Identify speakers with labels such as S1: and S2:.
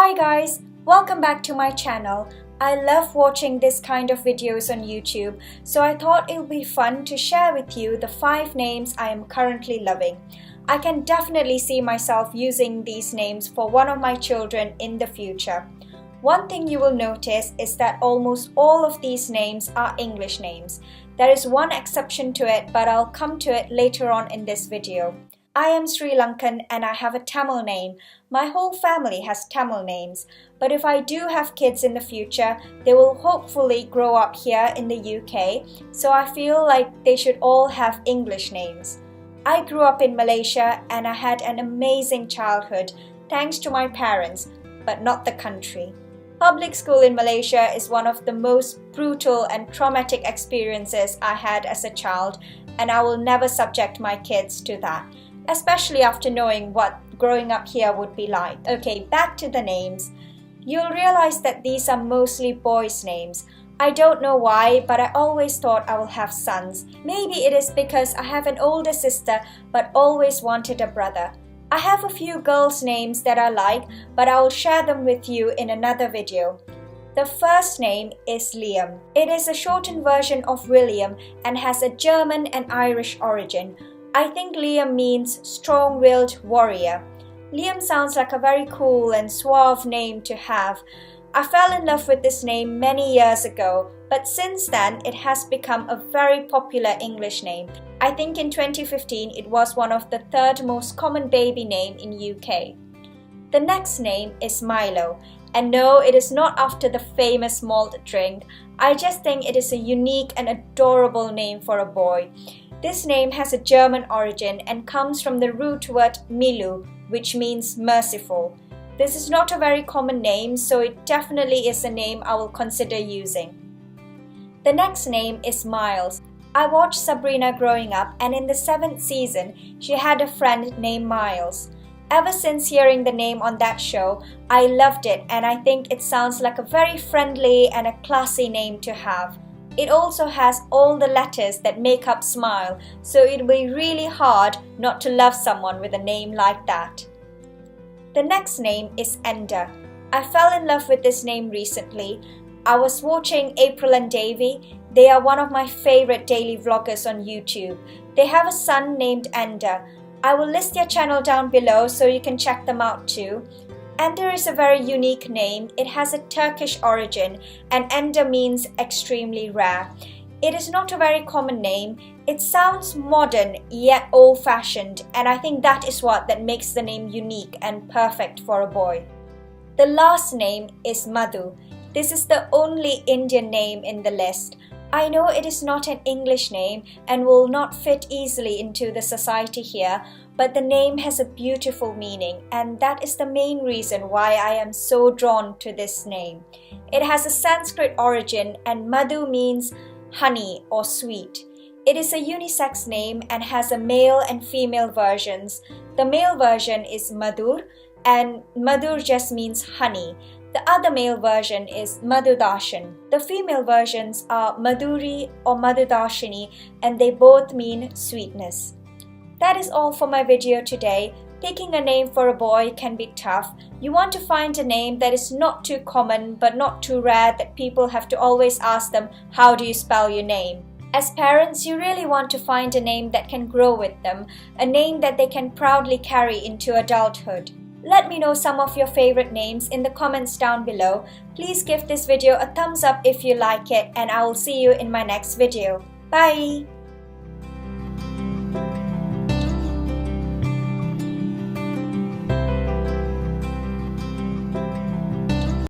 S1: Hi guys, welcome back to my channel. I love watching this kind of videos on YouTube, so I thought it would be fun to share with you the 5 names I am currently loving. I can definitely see myself using these names for one of my children in the future. One thing you will notice is that almost all of these names are English names. There is one exception to it, but I'll come to it later on in this video. I am Sri Lankan and I have a Tamil name. My whole family has Tamil names, but if I do have kids in the future, they will hopefully grow up here in the UK, so I feel like they should all have English names. I grew up in Malaysia and I had an amazing childhood thanks to my parents, but not the country. Public school in Malaysia is one of the most brutal and traumatic experiences I had as a child, and I will never subject my kids to that, especially after knowing what growing up here would be like. Okay, back to the names. You'll realize that these are mostly boys' names. I don't know why, but I always thought I will have sons. Maybe it is because I have an older sister but always wanted a brother. I have a few girls' names that I like, but I will share them with you in another video. The first name is Liam. It is a shortened version of William and has a German and Irish origin. I think Liam means strong-willed warrior. Liam sounds like a very cool and suave name to have. I fell in love with this name many years ago, but since then it has become a very popular English name. I think in 2015 it was one of the 3rd most common baby name in UK. The next name is Milo, and no, it is not after the famous malt drink. I just think it is a unique and adorable name for a boy. This name has a German origin and comes from the root word Milo, which means merciful. This is not a very common name, so it definitely is a name I will consider using. The next name is Miles. I watched Sabrina growing up, and in the 7th season, she had a friend named Miles. Ever since hearing the name on that show, I loved it, and I think it sounds like a very friendly and a classy name to have. It also has all the letters that make up smile, so it will be really hard not to love someone with a name like that. The next name is Ender. I fell in love with this name recently. I was watching April and Davey. They are one of my favorite daily vloggers on YouTube. They have a son named Ender. I will list their channel down below so you can check them out too. Ender is a very unique name. It has a Turkish origin, and Ender means extremely rare. It is not a very common name. It sounds modern yet old-fashioned, and I think that is what makes the name unique and perfect for a boy. The last name is Madhu. This is the only Indian name in the list. I know it is not an English name and will not fit easily into the society here, but the name has a beautiful meaning, and that is the main reason why I am so drawn to this name. It has a Sanskrit origin, and Madhu means honey or sweet. It is a unisex name and has a male and female versions. The male version is Madhur, and Madhur just means honey. The other male version is Madhudhashan. The female versions are Madhuri or Madhudhashini, and they both mean sweetness. That is all for my video today. Picking a name for a boy can be tough. You want to find a name that is not too common but not too rare that people have to always ask them, how do you spell your name? As parents, you really want to find a name that can grow with them, a name that they can proudly carry into adulthood. Let me know some of your favorite names in the comments down below. Please give this video a thumbs up if you like it, and I will see you in my next video. Bye!